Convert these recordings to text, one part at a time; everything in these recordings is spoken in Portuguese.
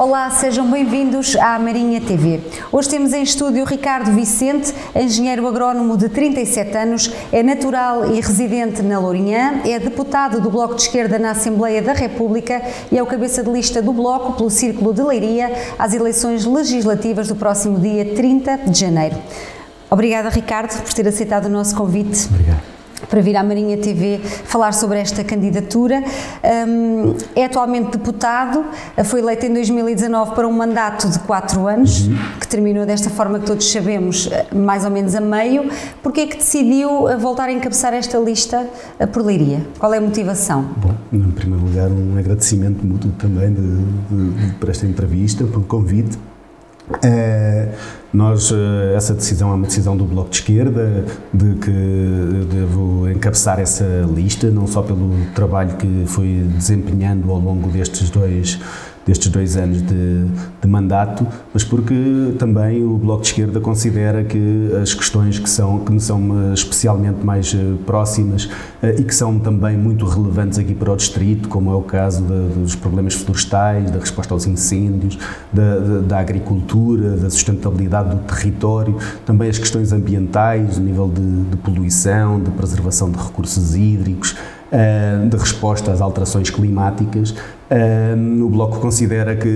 Olá, sejam bem-vindos à Marinha TV. Hoje temos em estúdio Ricardo Vicente, engenheiro agrónomo de 37 anos, é natural e residente na Lourinhã, é deputado do Bloco de Esquerda na Assembleia da República e é o cabeça de lista do Bloco pelo Círculo de Leiria às eleições legislativas do próximo dia 30 de janeiro. Obrigada, Ricardo, por ter aceitado o nosso convite. Obrigado. Para vir à Marinha TV falar sobre esta candidatura. É atualmente deputado, foi eleito em 2019 para um mandato de 4 anos, que terminou desta forma que todos sabemos, mais ou menos a meio. Porquê é que decidiu voltar a encabeçar esta lista por Leiria? Qual é a motivação? Bom, em primeiro lugar, um agradecimento mútuo também por esta entrevista, pelo convite. Essa decisão é uma decisão do Bloco de Esquerda, de que devo encabeçar essa lista, não só pelo trabalho que fui desempenhando ao longo destes dois anos de mandato, mas porque também o Bloco de Esquerda considera que as questões que me são especialmente mais próximas e que são também muito relevantes aqui para o distrito, como é o caso dos problemas florestais, da resposta aos incêndios, da agricultura, da sustentabilidade do território, também as questões ambientais, o nível de poluição, de preservação de recursos hídricos, de resposta às alterações climáticas. O Bloco considera que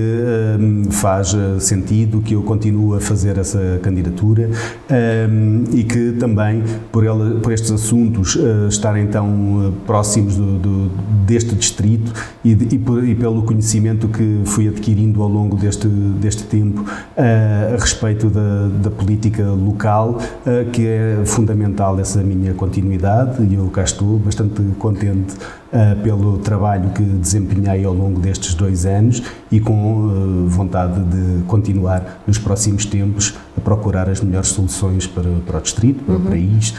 faz sentido que eu continue a fazer essa candidatura e que também, por estes assuntos estarem tão próximos deste distrito e pelo conhecimento que fui adquirindo ao longo deste tempo a respeito da política local, que é fundamental essa minha continuidade, e eu cá estou bastante contente pelo trabalho que desempenhei ao longo destes 2 anos e com vontade de continuar nos próximos tempos a procurar as melhores soluções para o distrito, para o país,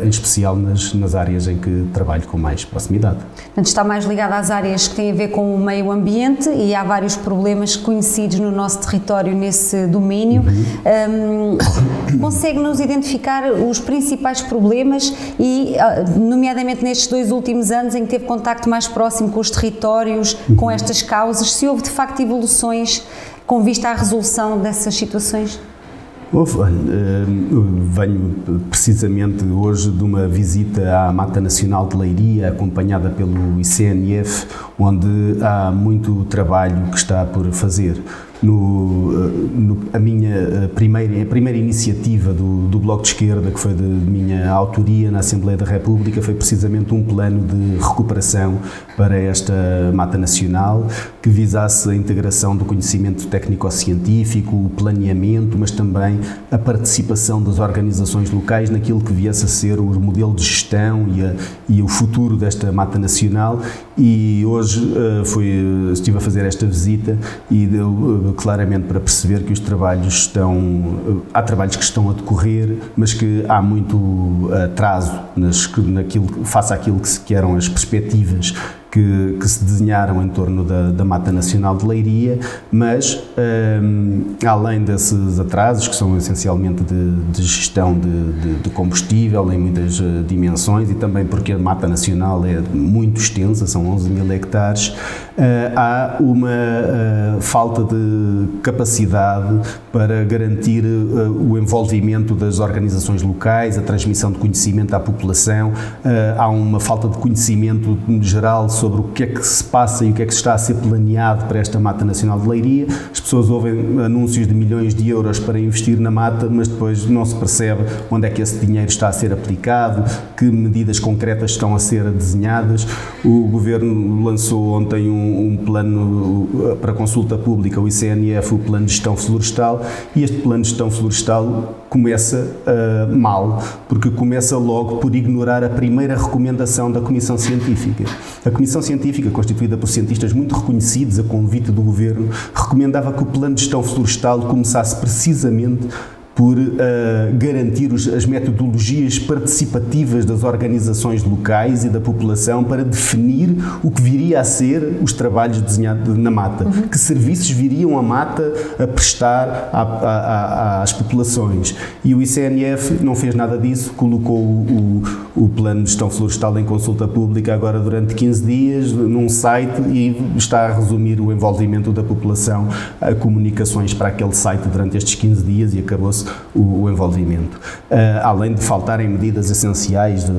em especial nas áreas em que trabalho com mais proximidade. Portanto, está mais ligado às áreas que têm a ver com o meio ambiente e há vários problemas conhecidos no nosso território nesse domínio. Consegue-nos identificar os principais problemas e, nomeadamente nestes 2 últimos anos em que teve contacto mais próximo com os territórios, com estas causas, se houve de facto evoluções com vista à resolução dessas situações? Venho precisamente hoje de uma visita à Mata Nacional de Leiria, acompanhada pelo ICNF, onde há muito trabalho que está por fazer. A minha primeira iniciativa do Bloco de Esquerda, que foi de minha autoria na Assembleia da República, foi precisamente um plano de recuperação para esta Mata Nacional, que visasse a integração do conhecimento técnico-científico, o planeamento, mas também a participação das organizações locais naquilo que viesse a ser o modelo de gestão e o futuro desta Mata Nacional. E hoje estive a fazer esta visita e deu claramente para perceber que há trabalhos que estão a decorrer, mas que há muito atraso face àquilo que eram as perspectivas que se desenharam em torno da Mata Nacional de Leiria, mas além desses atrasos, que são essencialmente de gestão de combustível em muitas dimensões, e também porque a Mata Nacional é muito extensa, são 11.000 hectares, há uma falta de capacidade para garantir o envolvimento das organizações locais, a transmissão de conhecimento à população, há uma falta de conhecimento geral sobre o que é que se passa e o que é que está a ser planeado para esta Mata Nacional de Leiria. As pessoas ouvem anúncios de milhões de euros para investir na mata, mas depois não se percebe onde é que esse dinheiro está a ser aplicado, que medidas concretas estão a ser desenhadas. O Governo lançou ontem um plano para consulta pública, o ICNF, o Plano de Gestão Florestal, e este Plano de Gestão Florestal começa mal, porque começa logo por ignorar a primeira recomendação da Comissão Científica. A Comissão Científica, constituída por cientistas muito reconhecidos a convite do Governo, recomendava que o Plano de Gestão Florestal começasse precisamente por garantir as metodologias participativas das organizações locais e da população para definir o que viria a ser os trabalhos desenhados na mata, que serviços viriam a mata a prestar às populações. E o ICNF não fez nada disso, colocou o plano de gestão florestal em consulta pública agora durante 15 dias num site e está a resumir o envolvimento da população a comunicações para aquele site durante estes 15 dias e acabou-se o envolvimento. Além de faltarem medidas essenciais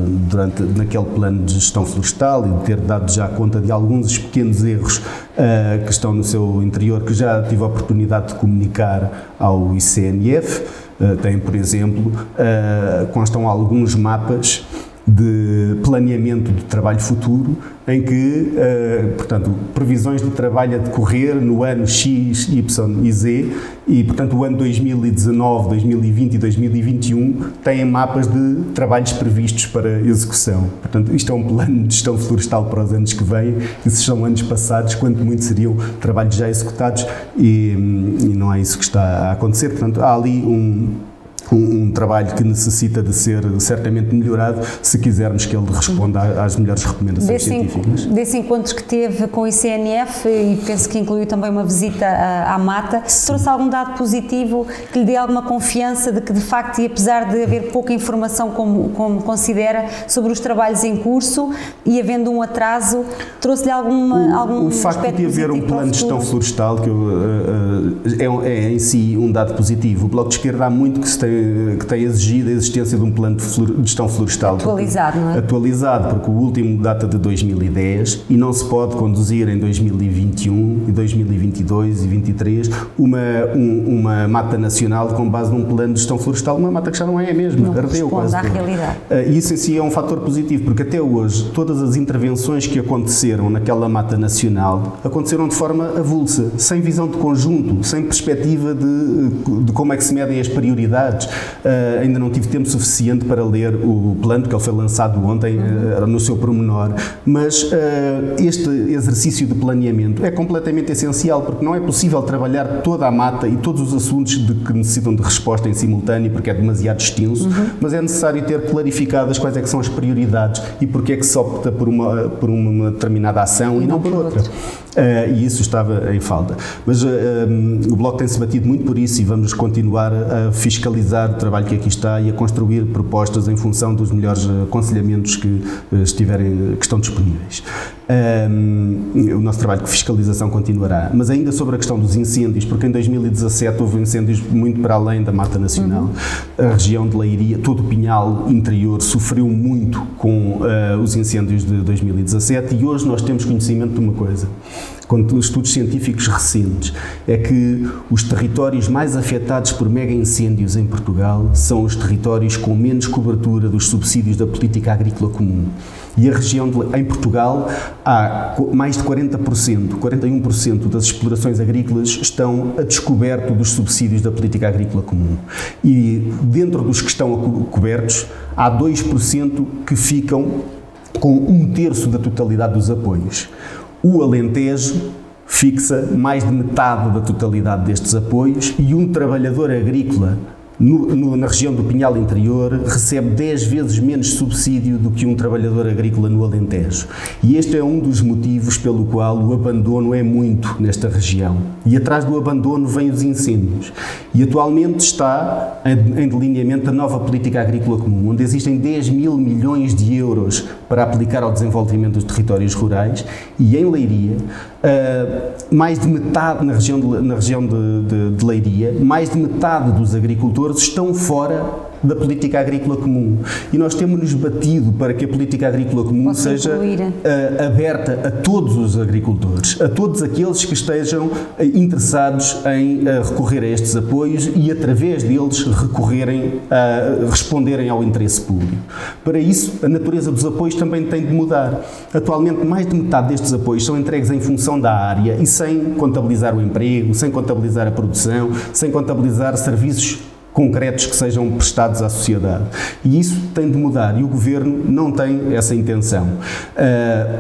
naquele plano de gestão florestal e de ter dado já conta de alguns pequenos erros que estão no seu interior, que já tive a oportunidade de comunicar ao ICNF. Tem, por exemplo, constam alguns mapas de planeamento de trabalho futuro, em que, portanto, previsões de trabalho a decorrer no ano X, Y e Z, e, portanto, o ano 2019, 2020 e 2021 têm mapas de trabalhos previstos para execução. Portanto, isto é um plano de gestão florestal para os anos que vêm, e se são anos passados, quanto muito seriam trabalhos já executados, e não é isso que está a acontecer. Portanto, há ali um trabalho que necessita de ser certamente melhorado se quisermos que ele responda às melhores recomendações científicas. Desse encontro que teve com o ICNF, e penso que incluiu também uma visita à mata, trouxe algum dado positivo que lhe dê alguma confiança de que, de facto, e apesar de haver pouca informação, como considera, sobre os trabalhos em curso e havendo um atraso, trouxe-lhe algum o facto de haver um plano de gestão florestal é em si um dado positivo. O Bloco de Esquerda há muito que tem exigido a existência de um plano de gestão florestal atualizado, não é? Atualizado, porque o último data de 2010 e não se pode conduzir em 2021 e 2022 e 2023 uma mata nacional com base num plano de gestão florestal, uma mata que já não é a mesma, não ardeu quase. À realidade. Isso em si é um fator positivo, porque até hoje todas as intervenções que aconteceram naquela mata nacional aconteceram de forma avulsa, sem visão de conjunto, sem perspectiva de como é que se medem as prioridades. Ainda não tive tempo suficiente para ler o plano, porque ele foi lançado ontem no seu pormenor, mas este exercício de planeamento é completamente essencial, porque não é possível trabalhar toda a mata e todos os assuntos que necessitam de resposta em simultâneo, porque é demasiado extenso, mas é necessário ter clarificadas quais é que são as prioridades e porque é que se opta por uma determinada ação e não por outra. E isso estava em falta. Mas o Bloco tem-se batido muito por isso e vamos continuar a fiscalizar o trabalho que aqui está e a construir propostas em função dos melhores aconselhamentos que estão disponíveis. O nosso trabalho de fiscalização continuará. Mas ainda sobre a questão dos incêndios, porque em 2017 houve incêndios muito para além da Mata Nacional. A região de Leiria, todo o Pinhal interior, sofreu muito com os incêndios de 2017 e hoje nós temos conhecimento de uma coisa, com estudos científicos recentes, é que os territórios mais afetados por mega incêndios em Portugal são os territórios com menos cobertura dos subsídios da política agrícola comum. E a região em Portugal há mais de 40%, 41% das explorações agrícolas estão a descoberto dos subsídios da política agrícola comum. E dentro dos que estão cobertos, há 2% que ficam com 1/3 da totalidade dos apoios. O Alentejo fixa mais de metade da totalidade destes apoios e um trabalhador agrícola na região do Pinhal interior recebe 10 vezes menos subsídio do que um trabalhador agrícola no Alentejo. E este é um dos motivos pelo qual o abandono é muito nesta região. E atrás do abandono vêm os incêndios. E atualmente está em delineamento a nova política agrícola comum, onde existem 10 mil milhões de euros para aplicar ao desenvolvimento dos territórios rurais e em Leiria, mais de metade, na região de Leiria, mais de metade dos agricultores estão fora da política agrícola comum. E nós temos-nos batido para que a política agrícola comum seja aberta a todos os agricultores, a todos aqueles que estejam interessados em recorrer a estes apoios e, através deles, responderem ao interesse público. Para isso, a natureza dos apoios também tem de mudar. Atualmente, mais de metade destes apoios são entregues em função da área e sem contabilizar o emprego, sem contabilizar a produção, sem contabilizar serviços concretos que sejam prestados à sociedade. E isso tem de mudar e o Governo não tem essa intenção.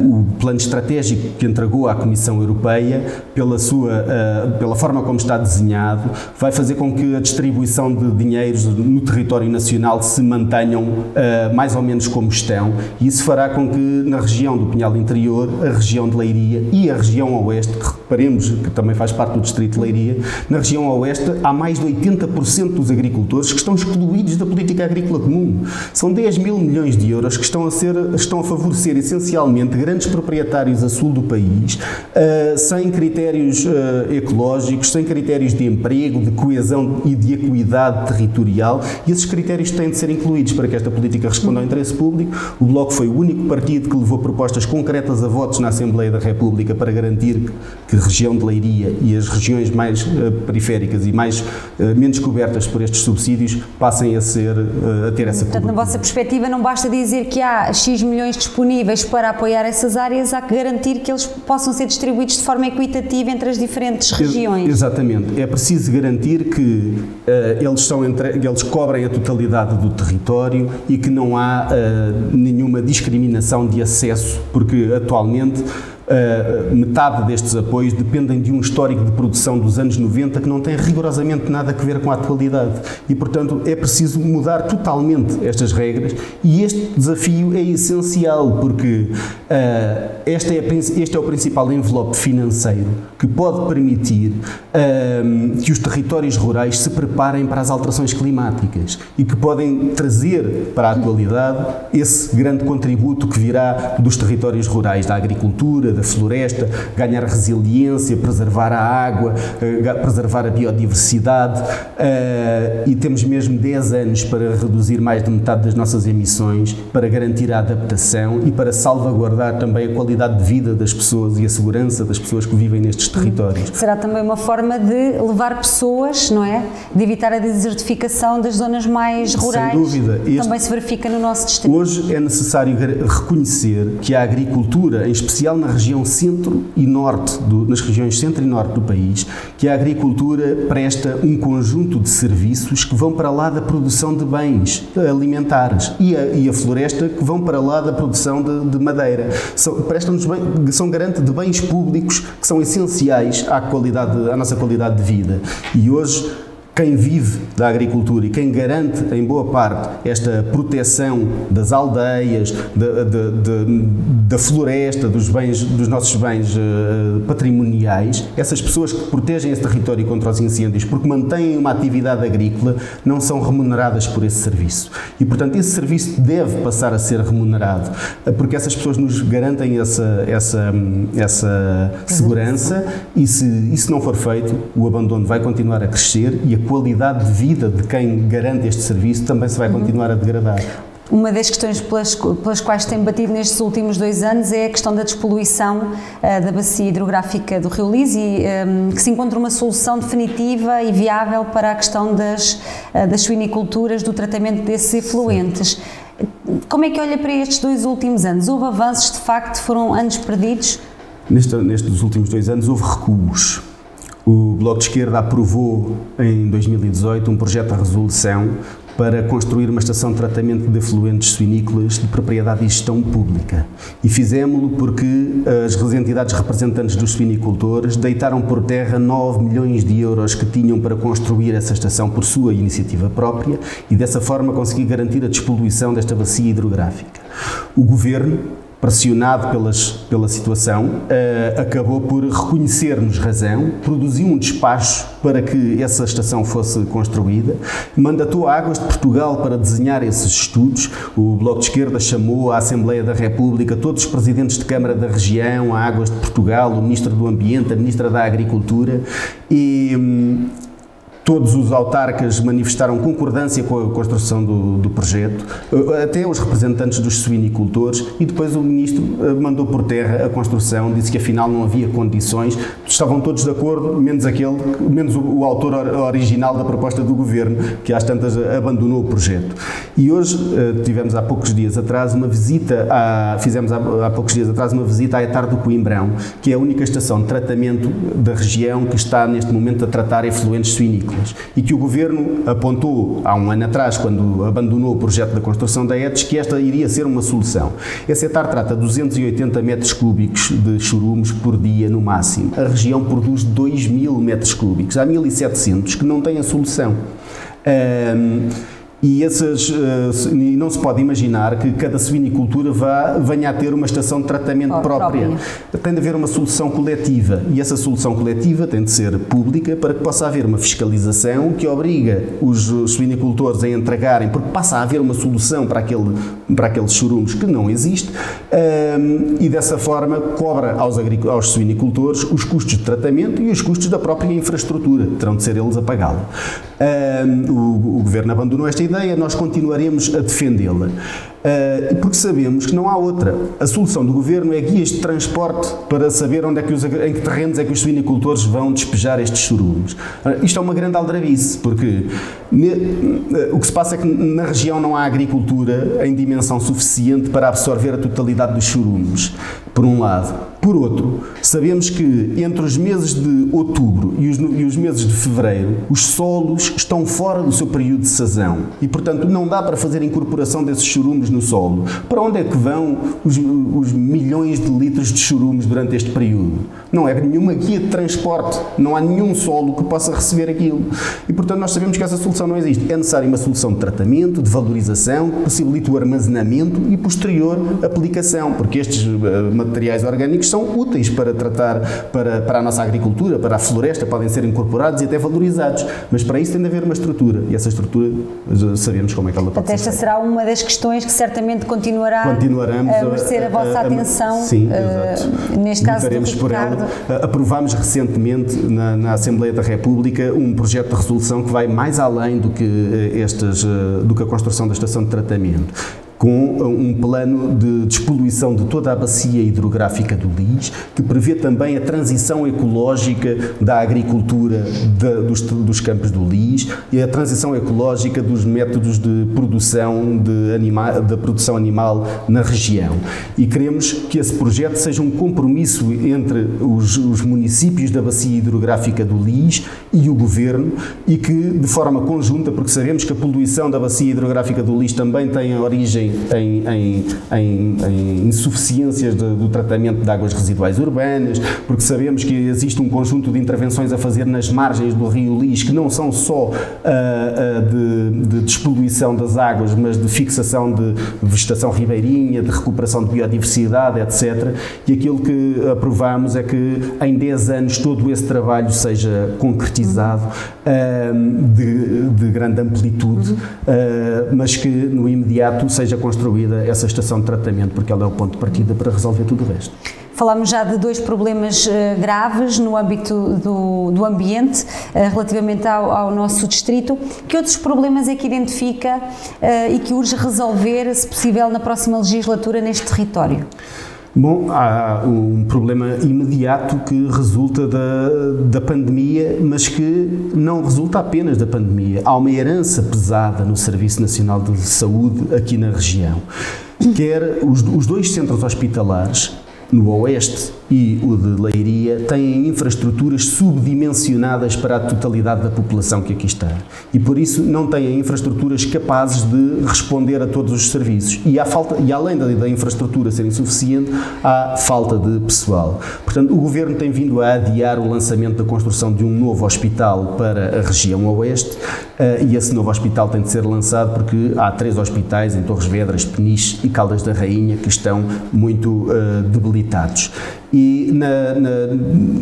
O plano estratégico que entregou à Comissão Europeia, pela forma como está desenhado, vai fazer com que a distribuição de dinheiros no território nacional se mantenham mais ou menos como estão, e isso fará com que na região do Pinhal Interior, a região de Leiria e a região oeste, que reparemos que também faz parte do distrito de Leiria, na região oeste há mais de 80% dos agricultores que estão excluídos da política agrícola comum. São 10 mil milhões de euros que estão a favorecer essencialmente grandes proprietários a sul do país, sem critérios ecológicos, sem critérios de emprego, de coesão e de equidade territorial, e esses critérios têm de ser incluídos para que esta política responda ao interesse público. O Bloco foi o único partido que levou propostas concretas a votos na Assembleia da República para garantir que a região de Leiria e as regiões mais periféricas e menos cobertas por estes subsídios passem a ter essa cobertura. Portanto, na vossa perspectiva, não basta dizer que há X milhões disponíveis para apoiar essas áreas, há que garantir que eles possam ser distribuídos de forma equitativa entre as diferentes regiões. Exatamente. É preciso garantir que eles cobrem a totalidade do território e que não há nenhuma discriminação de acesso, porque atualmente metade destes apoios dependem de um histórico de produção dos anos 90 que não tem rigorosamente nada a ver com a atualidade e, portanto, é preciso mudar totalmente estas regras, e este desafio é essencial porque este é o principal envelope financeiro que pode permitir que os territórios rurais se preparem para as alterações climáticas e que podem trazer para a atualidade esse grande contributo que virá dos territórios rurais, da agricultura, da floresta, ganhar resiliência, preservar a água, preservar a biodiversidade, e temos mesmo 10 anos para reduzir mais de metade das nossas emissões, para garantir a adaptação e para salvaguardar também a qualidade de vida das pessoas e a segurança das pessoas que vivem nestes territórios. Será também uma forma de levar pessoas, não é? De evitar a desertificação das zonas mais rurais. Sem dúvida. Também se verifica no nosso distrito. Hoje é necessário reconhecer que a agricultura, em especial na região centro e norte, nas regiões centro e norte do país, que a agricultura presta um conjunto de serviços que vão para lá da produção de bens alimentares e a floresta que vão para lá da produção de madeira. São garante de bens públicos que são essenciais à nossa qualidade de vida. E hoje, quem vive da agricultura e quem garante, em boa parte, esta proteção das aldeias, da floresta, dos nossos bens patrimoniais, essas pessoas que protegem esse território contra os incêndios porque mantêm uma atividade agrícola, não são remuneradas por esse serviço. E, portanto, esse serviço deve passar a ser remunerado, porque essas pessoas nos garantem essa segurança, e se isso não for feito, o abandono vai continuar a crescer e a qualidade de vida de quem garante este serviço também se vai continuar a degradar. Uma das questões pelas quais tem batido nestes últimos 2 anos é a questão da despoluição da bacia hidrográfica do Rio Lis e que se encontre uma solução definitiva e viável para a questão das suiniculturas, do tratamento desses efluentes. Como é que olha para estes 2 últimos anos? Houve avanços, de facto, foram anos perdidos? Nestes últimos 2 anos houve recuos. O Bloco de Esquerda aprovou em 2018 um projeto de resolução para construir uma estação de tratamento de efluentes suinícolas de propriedade e gestão pública. E fizemos-lo porque as entidades representantes dos suinicultores deitaram por terra 9 milhões de euros que tinham para construir essa estação por sua iniciativa própria e dessa forma conseguir garantir a despoluição desta bacia hidrográfica. O Governo, pressionado pela situação, acabou por reconhecer-nos razão, produziu um despacho para que essa estação fosse construída, mandatou a Águas de Portugal para desenhar esses estudos. O Bloco de Esquerda chamou à Assembleia da República todos os presidentes de Câmara da região, a Águas de Portugal, o Ministro do Ambiente, a Ministra da Agricultura e todos os autarcas manifestaram concordância com a construção do projeto, até os representantes dos suinicultores, e depois o Ministro mandou por terra a construção, disse que afinal não havia condições, estavam todos de acordo, menos o autor original da proposta do Governo, que às tantas abandonou o projeto. E hoje fizemos há poucos dias atrás uma visita à Etar do Coimbrão, que é a única estação de tratamento da região que está neste momento a tratar efluentes suinícolas. simples e que o Governo apontou há um ano atrás, quando abandonou o projeto da construção da ETS, que esta iria ser uma solução. A CETAR trata de 280 metros cúbicos de chorumes por dia no máximo. A região produz 2.000 metros cúbicos. Há 1.700 que não têm a solução. E não se pode imaginar que cada suinicultura venha a ter uma estação de tratamento própria. Tem de haver uma solução coletiva e essa solução coletiva tem de ser pública para que possa haver uma fiscalização que obriga os suinicultores a entregarem, porque passa a haver uma solução para aqueles chorumes que não existe, e dessa forma cobra aos suinicultores os custos de tratamento e os custos da própria infraestrutura, terão de ser eles a pagá-la. O Governo abandonou esta ideia, nós continuaremos a defendê-la, porque sabemos que não há outra. A solução do Governo é guias de transporte para saber em que terrenos é que os suinicultores vão despejar estes chorumes. Isto é uma grande aldrabice, porque o que se passa é que na região não há agricultura em dimensão suficiente para absorver a totalidade dos chorumes, por um lado. Por outro, sabemos que entre os meses de outubro e os meses de fevereiro, os solos estão fora do seu período de sazão e, portanto, não dá para fazer a incorporação desses chorumes no solo. Para onde é que vão os milhões de litros de chorumes durante este período? Não é nenhuma guia de transporte, não há nenhum solo que possa receber aquilo. E, portanto, nós sabemos que essa solução não existe. É necessária uma solução de tratamento, de valorização, que possibilite o armazenamento e posterior aplicação, porque estes materiais orgânicos são úteis para tratar, para a nossa agricultura, para a floresta, podem ser incorporados e até valorizados, mas para isso tem de haver uma estrutura, e essa estrutura sabemos como é que ela pode ser. Esta será uma das questões que certamente continuaremos a merecer a vossa atenção. Sim, exato. Neste caso do Ricardo. Aprovámos recentemente na Assembleia da República um projeto de resolução que vai mais além do que a construção da estação de tratamento, com um plano de despoluição de toda a bacia hidrográfica do Lis, que prevê também a transição ecológica da agricultura dos campos do Lis e a transição ecológica dos métodos de produção da produção animal na região. E queremos que esse projeto seja um compromisso entre os municípios da bacia hidrográfica do Lis e o Governo, e que de forma conjunta, porque sabemos que a poluição da bacia hidrográfica do Lis também tem origem em insuficiências do tratamento de águas residuais urbanas, porque sabemos que existe um conjunto de intervenções a fazer nas margens do rio Lis, que não são só de despoluição das águas, mas de fixação de vegetação ribeirinha, de recuperação de biodiversidade, etc. E aquilo que aprovamos é que em 10 anos todo esse trabalho seja concretizado, de grande amplitude, mas que no imediato seja construída essa estação de tratamento, porque ela é o ponto de partida para resolver tudo o resto. Falámos já de dois problemas graves no âmbito do ambiente, relativamente ao nosso distrito. Que outros problemas é que identifica e que urge resolver, se possível, na próxima legislatura neste território? Bom, há um problema imediato que resulta da pandemia, mas que não resulta apenas da pandemia. Há uma herança pesada no Serviço Nacional de Saúde aqui na região. Quer os dois centros hospitalares, no Oeste e o de Leiria, têm infraestruturas subdimensionadas para a totalidade da população que aqui está. E por isso não têm infraestruturas capazes de responder a todos os serviços. E além da infraestrutura ser insuficiente, há falta de pessoal. Portanto, o Governo tem vindo a adiar o lançamento da construção de um novo hospital para a região Oeste, e esse novo hospital tem de ser lançado porque há 3 hospitais em Torres Vedras, Peniche e Caldas da Rainha que estão muito debilitados. E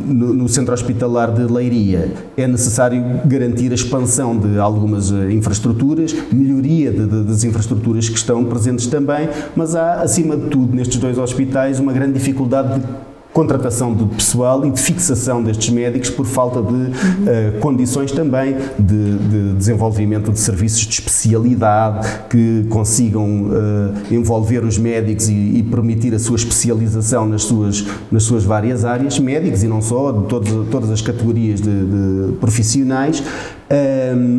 no centro hospitalar de Leiria é necessário garantir a expansão de algumas infraestruturas, melhoria das infraestruturas que estão presentes também, mas há, acima de tudo, nestes 2 hospitais, uma grande dificuldade de contratação de pessoal e de fixação destes médicos por falta de condições também de desenvolvimento de serviços de especialidade que consigam envolver os médicos e permitir a sua especialização nas suas várias áreas, médicos e não só, de todas as categorias de profissionais.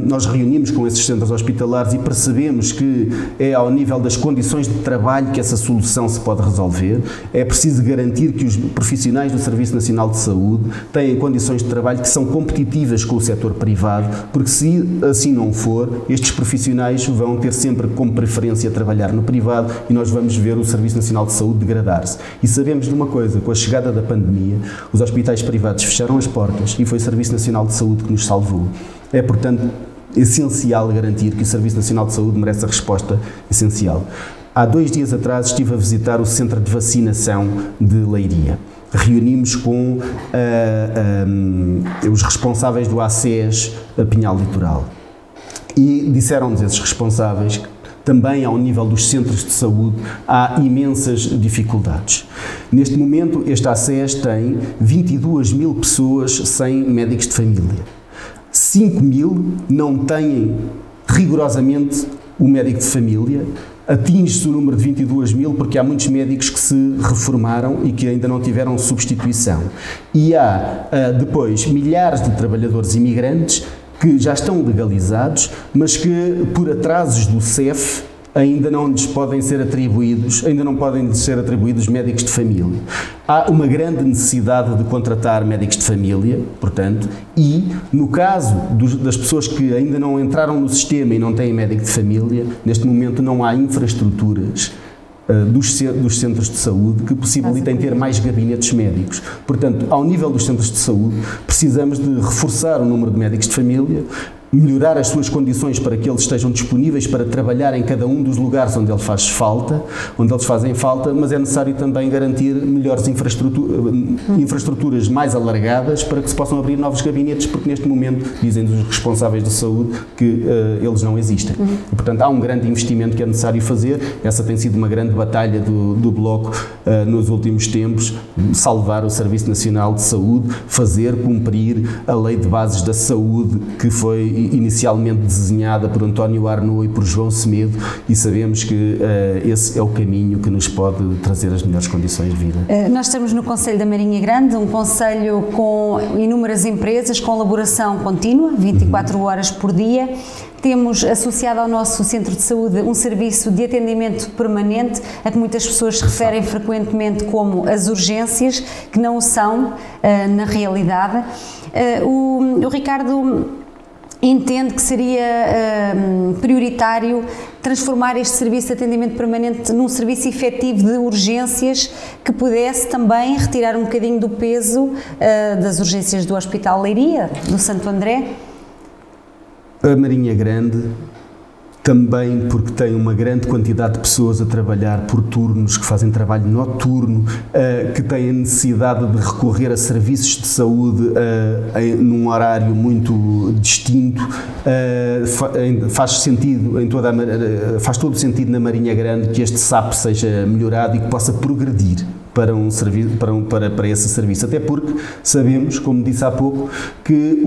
Nós reunimos com esses centros hospitalares e percebemos que é ao nível das condições de trabalho que essa solução se pode resolver. É preciso garantir que os profissionais do Serviço Nacional de Saúde têm condições de trabalho que são competitivas com o setor privado, porque se assim não for, estes profissionais vão ter sempre como preferência trabalhar no privado e nós vamos ver o Serviço Nacional de Saúde degradar-se. E sabemos de uma coisa, com a chegada da pandemia, os hospitais privados fecharam as portas e foi o Serviço Nacional de Saúde que nos salvou. É, portanto, essencial garantir que o Serviço Nacional de Saúde merece a resposta essencial. Há 2 dias atrás estive a visitar o Centro de Vacinação de Leiria. Reunimos com os responsáveis do ACES Pinhal Litoral e disseram-nos esses responsáveis que também ao nível dos centros de saúde há imensas dificuldades. Neste momento este ACES tem 22 mil pessoas sem médicos de família. 5 mil não têm rigorosamente o médico de família. Atinge-se o número de 22 mil porque há muitos médicos que se reformaram e que ainda não tiveram substituição. E há depois milhares de trabalhadores imigrantes que já estão legalizados, mas que por atrasos do CEF ainda não lhes podem ser atribuídos, médicos de família. Há uma grande necessidade de contratar médicos de família, portanto, e no caso das pessoas que ainda não entraram no sistema e não têm médico de família, neste momento não há infraestruturas dos centros de saúde que possibilitem ter mais gabinetes médicos. Portanto, ao nível dos centros de saúde, precisamos de reforçar o número de médicos de família, melhorar as suas condições para que eles estejam disponíveis para trabalhar em cada um dos lugares onde eles fazem falta, mas é necessário também garantir melhores infraestruturas mais alargadas para que se possam abrir novos gabinetes, porque neste momento dizem os responsáveis de saúde que eles não existem. E, portanto, há um grande investimento que é necessário fazer. Essa tem sido uma grande batalha do Bloco nos últimos tempos, salvar o Serviço Nacional de Saúde, fazer cumprir a Lei de Bases da Saúde que foi inicialmente desenhada por António Arnaud e por João Semedo, e sabemos que esse é o caminho que nos pode trazer as melhores condições de vida. Nós estamos no Conselho da Marinha Grande, um concelho com inúmeras empresas, com elaboração contínua, 24 horas por dia. Temos associado ao nosso centro de saúde um serviço de atendimento permanente, a que muitas pessoas se referem frequentemente como as urgências, que não o são na realidade. O Ricardo entende que seria prioritário transformar este serviço de atendimento permanente num serviço efetivo de urgências que pudesse também retirar um bocadinho do peso das urgências do Hospital Leiria, do Santo André? A Marinha Grande, também porque tem uma grande quantidade de pessoas a trabalhar por turnos, que fazem trabalho noturno, que têm a necessidade de recorrer a serviços de saúde num horário muito distinto, faz todo o sentido na Marinha Grande que este SAP seja melhorado e que possa progredir para esse serviço, até porque sabemos, como disse há pouco, que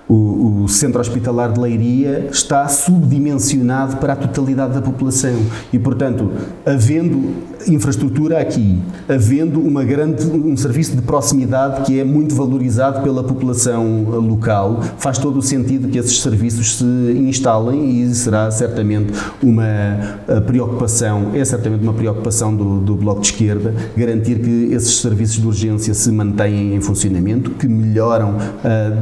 o Centro Hospitalar de Leiria está subdimensionado para a totalidade da população e, portanto, havendo infraestrutura aqui, havendo um serviço de proximidade que é muito valorizado pela população local, faz todo o sentido que esses serviços se instalem e será certamente uma preocupação do Bloco de Esquerda garantir que esses serviços de urgência se mantenham em funcionamento, que melhoram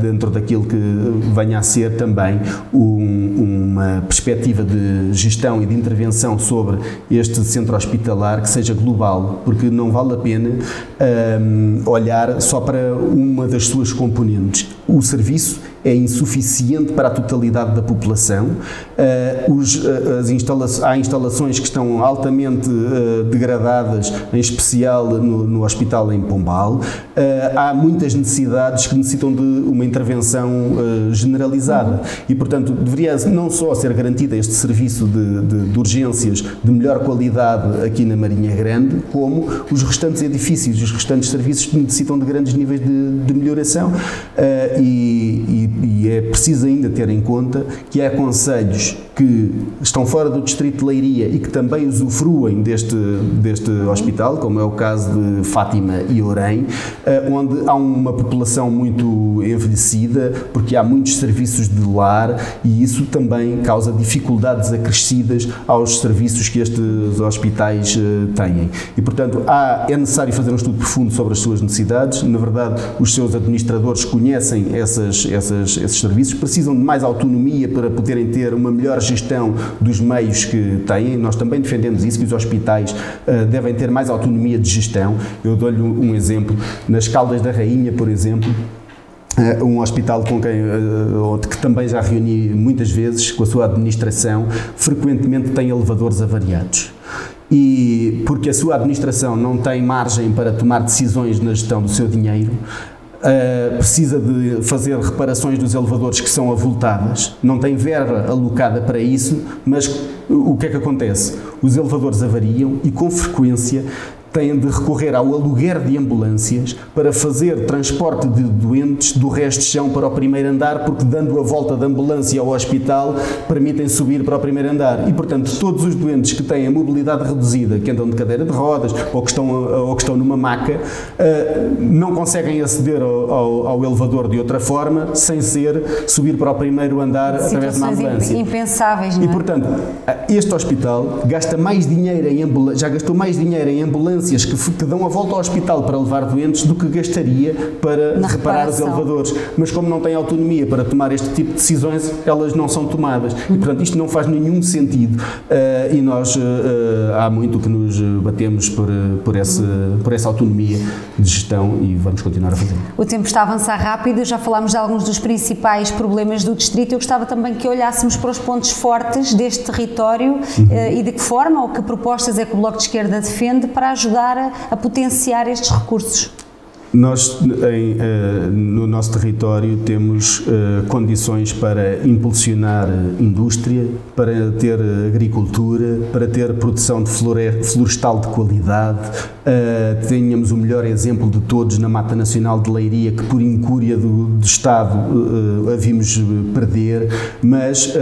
dentro daquilo que venha a ser também uma perspectiva de gestão e de intervenção sobre este centro hospitalar que seja global, porque não vale a pena olhar só para uma das suas componentes. O serviço é insuficiente para a totalidade da população, há instalações que estão altamente degradadas, em especial no hospital em Pombal, há muitas necessidades que necessitam de uma intervenção generalizada e, portanto, deveria não só ser garantido este serviço de urgências de melhor qualidade aqui na Marinha Grande, como os restantes edifícios, os restantes serviços que necessitam de grandes níveis de melhoração e e é preciso ainda ter em conta que há concelhos que estão fora do distrito de Leiria e que também usufruem deste hospital, como é o caso de Fátima e Orém, onde há uma população muito envelhecida, porque há muitos serviços de lar e isso também causa dificuldades acrescidas aos serviços que estes hospitais têm. E, portanto, é necessário fazer um estudo profundo sobre as suas necessidades. Na verdade, os seus administradores conhecem esses serviços, precisam de mais autonomia para poderem ter uma melhor gestão dos meios que têm. Nós também defendemos isso, que os hospitais devem ter mais autonomia de gestão. Eu dou-lhe um exemplo. Nas Caldas da Rainha, por exemplo, um hospital que também já reuni muitas vezes com a sua administração, frequentemente tem elevadores avariados. E porque a sua administração não tem margem para tomar decisões na gestão do seu dinheiro, precisa de fazer reparações dos elevadores que são avultadas, não tem verba alocada para isso, mas o que é que acontece? Os elevadores avariam e, com frequência, têm de recorrer ao aluguer de ambulâncias para fazer transporte de doentes do resto de chão para o primeiro andar, porque dando a volta da ambulância ao hospital permitem subir para o primeiro andar. E, portanto, todos os doentes que têm a mobilidade reduzida, que andam de cadeira de rodas ou que estão numa maca, não conseguem aceder ao elevador de outra forma sem subir para o primeiro andar através de uma ambulância. Impensáveis, não é? E, portanto, este hospital gasta mais dinheiro já gastou mais dinheiro em ambulâncias que dão a volta ao hospital para levar doentes do que gastaria para reparar os elevadores. Mas como não tem autonomia para tomar este tipo de decisões, elas não são tomadas. E, portanto, isto não faz nenhum sentido. E nós há muito que nos batemos por essa autonomia de gestão e vamos continuar a fazer. O tempo está a avançar rápido, já falámos de alguns dos principais problemas do distrito. Eu gostava também que olhássemos para os pontos fortes deste território e de que forma ou que propostas é que o Bloco de Esquerda defende para ajudar a potenciar estes recursos. Nós, no nosso território, temos condições para impulsionar indústria, para ter agricultura, para ter produção de florestal de qualidade. Tínhamos o melhor exemplo de todos na Mata Nacional de Leiria, que por incúria do Estado a vimos perder, mas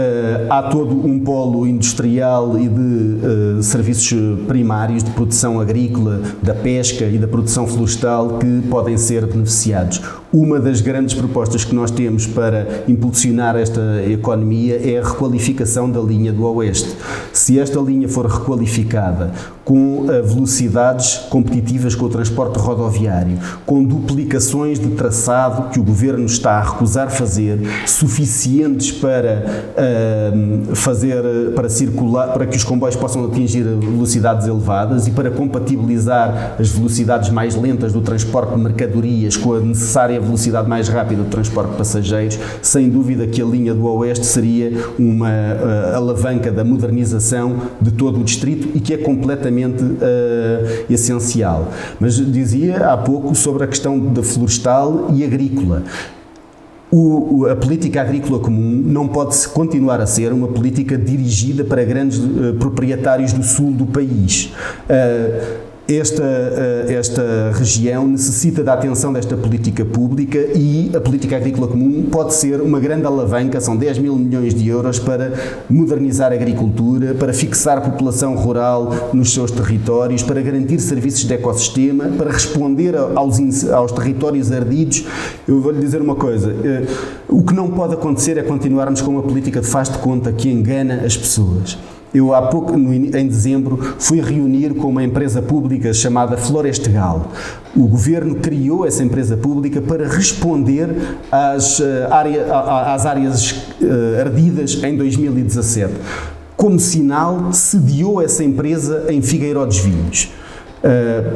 há todo um polo industrial e de serviços primários de produção agrícola, da pesca e da produção florestal que podem ser beneficiados. Uma das grandes propostas que nós temos para impulsionar esta economia é a requalificação da linha do Oeste. Se esta linha for requalificada com velocidades competitivas com o transporte rodoviário, com duplicações de traçado que o Governo está a recusar fazer, suficientes para circular, para que os comboios possam atingir velocidades elevadas e para compatibilizar as velocidades mais lentas do transporte de mercadorias com a necessária velocidade mais rápida do transporte de passageiros, sem dúvida que a linha do Oeste seria uma alavanca da modernização de todo o distrito e que é completamente essencial. Mas dizia há pouco sobre a questão da florestal e agrícola. A política agrícola comum não pode continuar a ser uma política dirigida para grandes proprietários do sul do país. Esta região necessita da atenção desta política pública e a política agrícola comum pode ser uma grande alavanca, são 10 mil milhões de euros para modernizar a agricultura, para fixar a população rural nos seus territórios, para garantir serviços de ecossistema, para responder aos territórios ardidos. Eu vou-lhe dizer uma coisa, o que não pode acontecer é continuarmos com uma política de faz de conta que engana as pessoas. Eu há pouco, em dezembro, fui reunir com uma empresa pública chamada Florestegal. O Governo criou essa empresa pública para responder às áreas ardidas em 2017. Como sinal, sediou essa empresa em Figueiró dos Vinhos.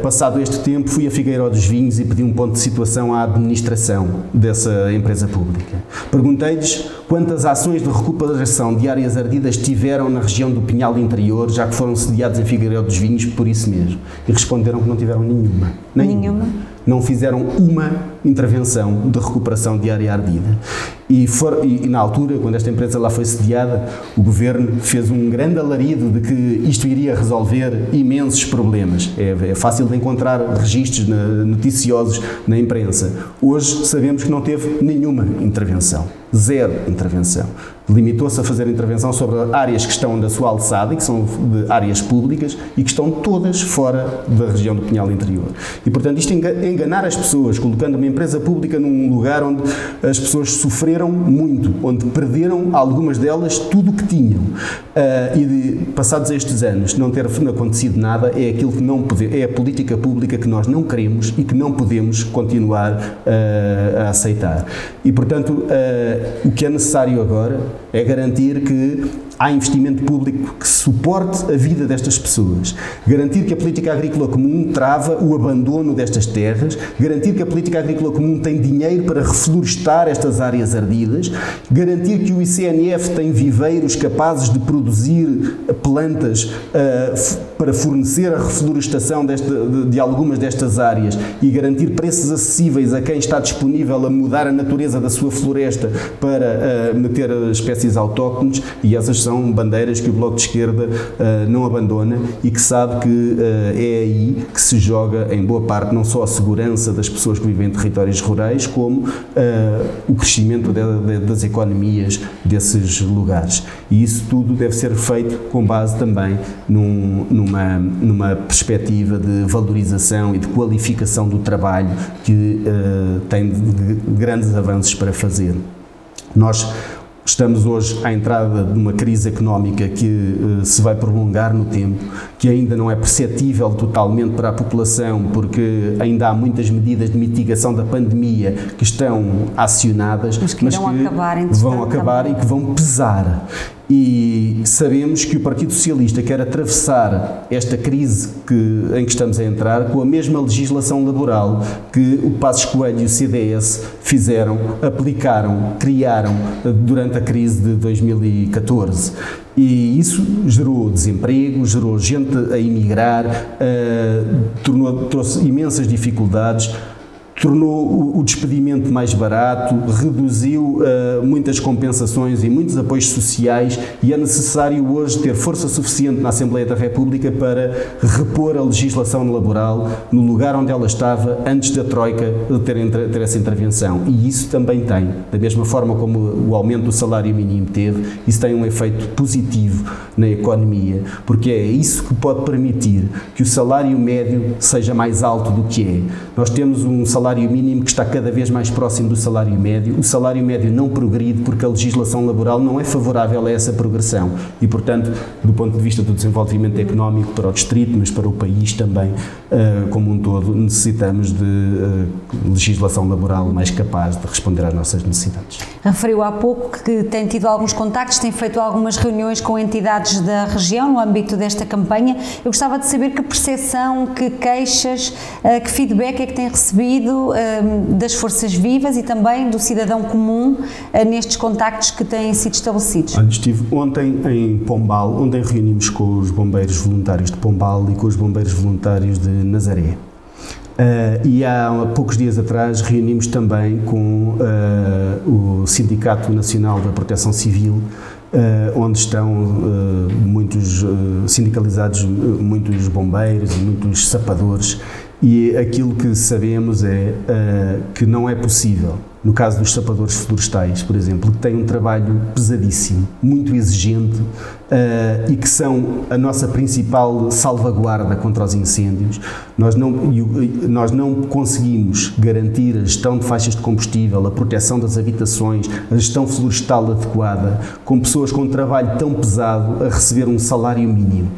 Passado este tempo, fui a Figueiró dos Vinhos e pedi um ponto de situação à administração dessa empresa pública. Perguntei-lhes quantas ações de recuperação de áreas ardidas tiveram na região do Pinhal Interior, já que foram sediados em Figueiró dos Vinhos por isso mesmo. E responderam que não tiveram nenhuma. Nenhuma? Não fizeram uma intervenção de recuperação de área ardida. E na altura, quando esta empresa lá foi sediada, o Governo fez um grande alarido de que isto iria resolver imensos problemas. É fácil de encontrar registros noticiosos na imprensa. Hoje sabemos que não teve nenhuma intervenção. Zero intervenção. Limitou-se a fazer intervenção sobre áreas que estão da sua alçada e que são de áreas públicas e que estão todas fora da região do Pinhal Interior. E, portanto, isto é enganar as pessoas, colocando uma empresa pública num lugar onde as pessoas sofreram muito, onde perderam, algumas delas, tudo o que tinham. Passados estes anos, não ter acontecido nada é aquilo que não é a política pública que nós não queremos e que não podemos continuar a aceitar. E, portanto, o que é necessário agora é garantir que há investimento público que suporte a vida destas pessoas, garantir que a política agrícola comum trava o abandono destas terras, garantir que a política agrícola comum tem dinheiro para reflorestar estas áreas ardidas, garantir que o ICNF tem viveiros capazes de produzir plantas para fornecer a reflorestação de algumas destas áreas e garantir preços acessíveis a quem está disponível a mudar a natureza da sua floresta para meter espécies autóctones, e essas são bandeiras que o Bloco de Esquerda não abandona e que sabe que é aí que se joga, em boa parte, não só a segurança das pessoas que vivem em territórios rurais, como o crescimento das economias desses lugares. E isso tudo deve ser feito com base também numa perspectiva de valorização e de qualificação do trabalho que tem grandes avanços para fazer. Nós estamos hoje à entrada de uma crise económica que se vai prolongar no tempo, que ainda não é perceptível totalmente para a população, porque ainda há muitas medidas de mitigação da pandemia que estão acionadas, mas que vão acabar e que vão pesar. E sabemos que o Partido Socialista quer atravessar esta crise em que estamos a entrar com a mesma legislação laboral que o Passos Coelho e o CDS aplicaram, criaram durante a crise de 2014. E isso gerou desemprego, gerou gente a emigrar, trouxe imensas dificuldades, tornou o despedimento mais barato, reduziu muitas compensações e muitos apoios sociais, e é necessário hoje ter força suficiente na Assembleia da República para repor a legislação laboral no lugar onde ela estava antes da Troika ter essa intervenção. E isso também tem, da mesma forma como o aumento do salário mínimo teve, isso tem um efeito positivo na economia, porque é isso que pode permitir que o salário médio seja mais alto do que é. Nós temos um salário mínimo que está cada vez mais próximo do salário médio. O salário médio não progride porque a legislação laboral não é favorável a essa progressão e, portanto, do ponto de vista do desenvolvimento económico para o distrito, mas para o país também, como um todo, necessitamos de legislação laboral mais capaz de responder às nossas necessidades. Referiu há pouco que tem tido alguns contactos, tem feito algumas reuniões com entidades da região no âmbito desta campanha. Eu gostava de saber que percepção, que queixas, que feedback é que tem recebido das forças vivas e também do cidadão comum nestes contactos que têm sido estabelecidos. Estive ontem em Pombal, onde reunimos com os bombeiros voluntários de Pombal e com os bombeiros voluntários de Nazaré. E há poucos dias atrás reunimos também com o Sindicato Nacional da Proteção Civil, onde estão muitos sindicalizados, muitos bombeiros e muitos sapadores. E aquilo que sabemos é que não é possível, no caso dos sapadores florestais, por exemplo, que têm um trabalho pesadíssimo, muito exigente e que são a nossa principal salvaguarda contra os incêndios. Nós não conseguimos garantir a gestão de faixas de combustível, a proteção das habitações, a gestão florestal adequada, com pessoas com um trabalho tão pesado a receber um salário mínimo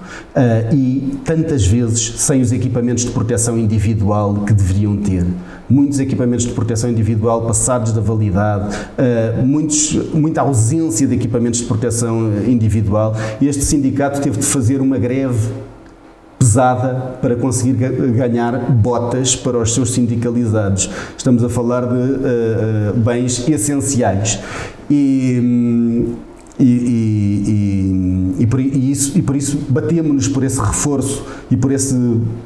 e tantas vezes sem os equipamentos de proteção individual que deveriam ter. Muitos equipamentos de proteção individual passados da validade, muita ausência de equipamentos de proteção individual. Este sindicato teve de fazer uma greve pesada para conseguir ganhar botas para os seus sindicalizados. Estamos a falar de bens essenciais. E por isso batemos-nos por esse reforço e por esse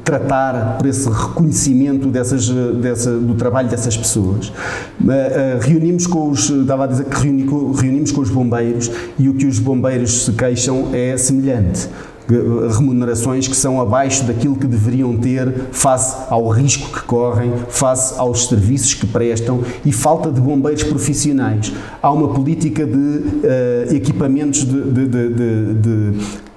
tratar, por esse reconhecimento do trabalho dessas pessoas. Estava a dizer que reunimos com os bombeiros, e o que os bombeiros se queixam é semelhante. Remunerações que são abaixo daquilo que deveriam ter face ao risco que correm, face aos serviços que prestam, e falta de bombeiros profissionais. Há uma política de equipamentos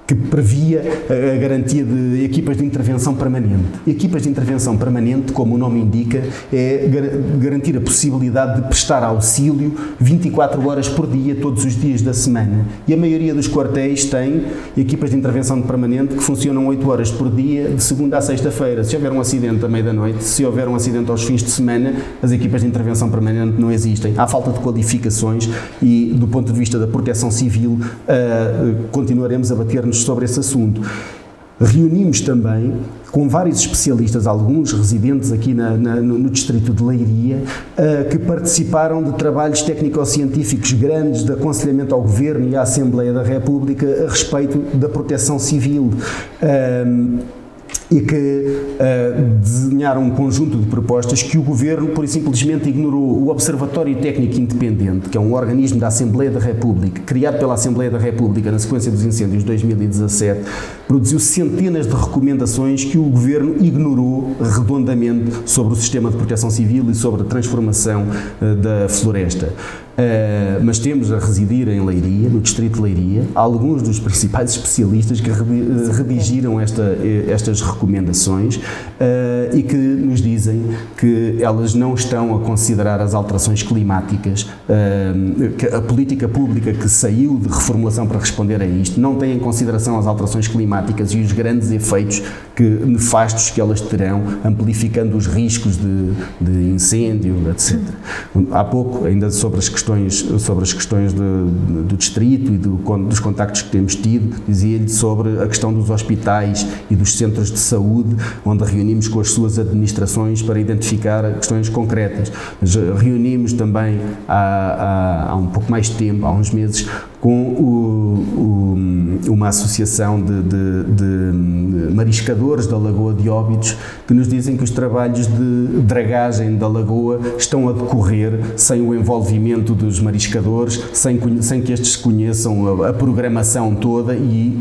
que previa a garantia de equipas de intervenção permanente. Equipas de intervenção permanente, como o nome indica, é garantir a possibilidade de prestar auxílio 24 horas por dia, todos os dias da semana. E a maioria dos quartéis tem equipas de intervenção permanente que funcionam 8 horas por dia, de segunda a sexta-feira. Se houver um acidente à meia da noite, se houver um acidente aos fins de semana, as equipas de intervenção permanente não existem. Há falta de qualificações e, do ponto de vista da proteção civil, continuaremos a bater-nos sobre esse assunto. Reunimos também com vários especialistas, alguns residentes aqui no distrito de Leiria, que participaram de trabalhos técnico-científicos grandes de aconselhamento ao Governo e à Assembleia da República a respeito da proteção civil. E que desenharam um conjunto de propostas que o Governo, por e simplesmente, ignorou. O Observatório Técnico Independente, que é um organismo da Assembleia da República, criado pela Assembleia da República na sequência dos incêndios de 2017, produziu centenas de recomendações que o Governo ignorou redondamente sobre o sistema de proteção civil e sobre a transformação da floresta. Mas temos a residir em Leiria, no distrito de Leiria, alguns dos principais especialistas que redigiram estas recomendações e que nos dizem que elas não estão a considerar as alterações climáticas, que a política pública que saiu de reformulação para responder a isto não tem em consideração as alterações climáticas e os grandes efeitos nefastos que elas terão, amplificando os riscos de incêndio, etc. Há pouco, ainda sobre as questões do distrito e dos contactos que temos tido, dizia-lhe sobre a questão dos hospitais e dos centros de saúde, onde reunimos com as suas administrações para identificar questões concretas. Mas reunimos também há um pouco mais de tempo, há uns meses, com uma associação de mariscadores da Lagoa de Óbidos, que nos dizem que os trabalhos de dragagem da lagoa estão a decorrer sem o envolvimento dos mariscadores, sem que estes conheçam a programação toda, e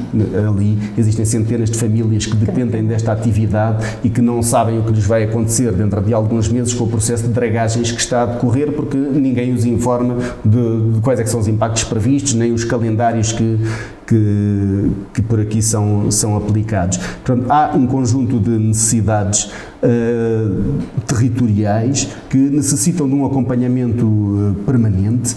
ali existem centenas de famílias que dependem desta atividade e que não sabem o que lhes vai acontecer dentro de alguns meses com o processo de dragagens que está a decorrer, porque ninguém os informa de quais é que são os impactos previstos, nem os calendários que por aqui são aplicados. Portanto, há um conjunto de necessidades territoriais que necessitam de um acompanhamento permanente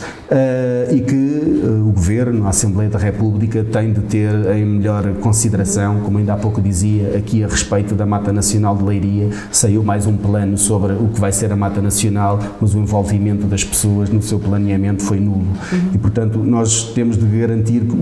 e que o Governo, a Assembleia da República, tem de ter em melhor consideração. Como ainda há pouco dizia, aqui a respeito da Mata Nacional de Leiria, saiu mais um plano sobre o que vai ser a Mata Nacional, mas o envolvimento das pessoas no seu planeamento foi nulo. E, portanto, nós temos de garantir que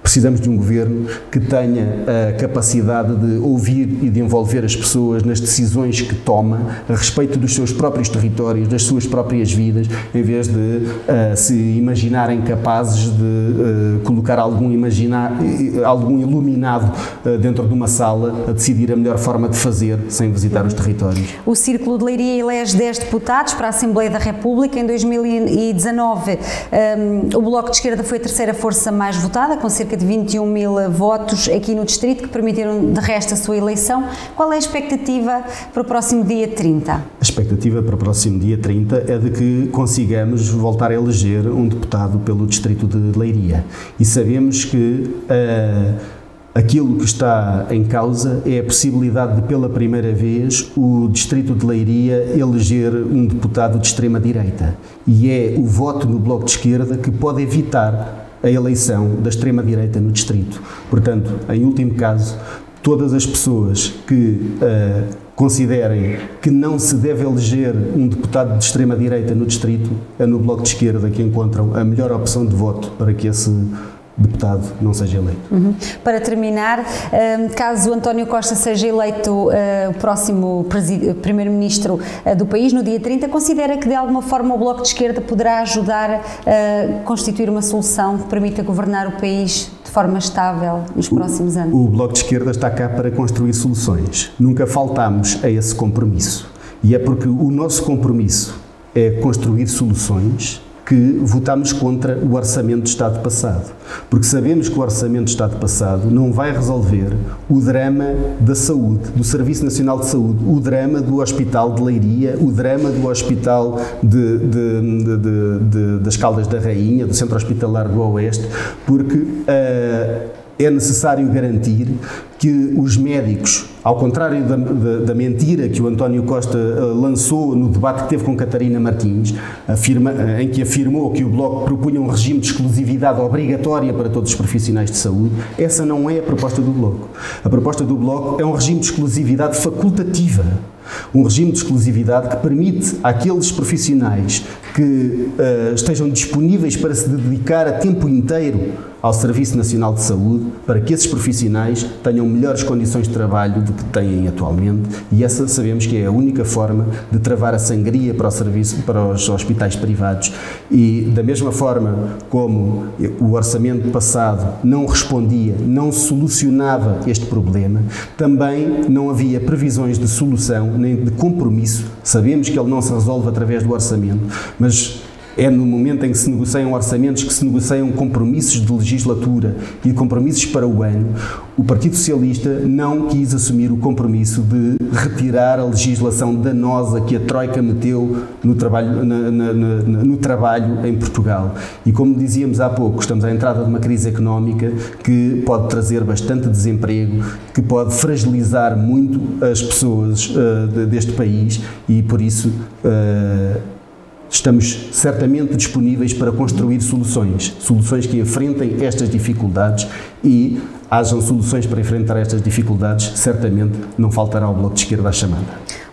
precisamos de um Governo que tenha a capacidade de ouvir e de envolver as pessoas nas decisões que toma a respeito dos seus próprios territórios, das suas próprias vidas, em vez de se imaginarem capazes de colocar algum iluminado dentro de uma sala a decidir a melhor forma de fazer, sem visitar os territórios. O Círculo de Leiria elege 10 deputados para a Assembleia da República. Em 2019, o Bloco de Esquerda foi a terceira força mais votada, com cerca de 21 mil votos aqui no distrito, que permitiram de resto a sua eleição. Qual é a expectativa para o próximo dia 30? A expectativa para o próximo dia 30 é de que consigamos voltar a eleger um deputado pelo distrito de Leiria. E sabemos que aquilo que está em causa é a possibilidade de, pela primeira vez, o distrito de Leiria eleger um deputado de extrema-direita. E é o voto no Bloco de Esquerda que pode evitar a eleição da extrema-direita no distrito. Portanto, em último caso, todas as pessoas que considerem que não se deve eleger um deputado de extrema-direita no distrito, é no Bloco de Esquerda que encontram a melhor opção de voto para que esse deputado não seja eleito. Para terminar, caso António Costa seja eleito o próximo primeiro-ministro do país, no dia 30, considera que de alguma forma o Bloco de Esquerda poderá ajudar a constituir uma solução que permita governar o país de forma estável nos próximos anos? O Bloco de Esquerda está cá para construir soluções. Nunca faltámos a esse compromisso. E é porque o nosso compromisso é construir soluções que votámos contra o Orçamento de Estado passado. Porque sabemos que o Orçamento de Estado passado não vai resolver o drama da saúde, do Serviço Nacional de Saúde, o drama do Hospital de Leiria, o drama do Hospital das Caldas da Rainha, do Centro Hospitalar do Oeste, porque é necessário garantir que os médicos, ao contrário da mentira que o António Costa lançou no debate que teve com Catarina Martins, em que afirmou que o Bloco propunha um regime de exclusividade obrigatória para todos os profissionais de saúde, essa não é a proposta do Bloco. A proposta do Bloco é um regime de exclusividade facultativa. Um regime de exclusividade que permite àqueles profissionais que estejam disponíveis para se dedicar a tempo inteiro ao Serviço Nacional de Saúde, para que esses profissionais tenham melhores condições de trabalho do que têm atualmente, e essa sabemos que é a única forma de travar a sangria para os hospitais privados. E da mesma forma como o orçamento passado não respondia, não solucionava este problema, também não havia previsões de solução nem de compromisso. Sabemos que ele não se resolve através do orçamento, mas é no momento em que se negociam orçamentos que se negociam compromissos de legislatura e compromissos para o ano. O Partido Socialista não quis assumir o compromisso de retirar a legislação danosa que a Troika meteu no trabalho em Portugal. E como dizíamos há pouco, estamos à entrada de uma crise económica que pode trazer bastante desemprego, que pode fragilizar muito as pessoas deste país, e por isso estamos certamente disponíveis para construir soluções que enfrentem estas dificuldades, e hajam soluções para enfrentar estas dificuldades, certamente não faltará o Bloco de Esquerda à chamada.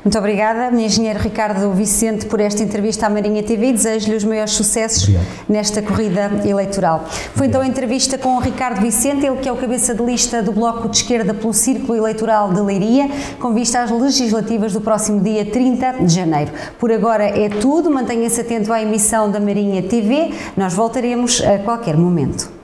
Muito obrigada, engenheiro Ricardo Vicente, por esta entrevista à Marinha TV e desejo-lhe os maiores sucessos nesta corrida eleitoral. Foi então a entrevista com o Ricardo Vicente, ele que é o cabeça de lista do Bloco de Esquerda pelo Círculo Eleitoral de Leiria, com vista às legislativas do próximo dia 30 de janeiro. Por agora é tudo, mantenha-se atento à emissão da Marinha TV, nós voltaremos a qualquer momento.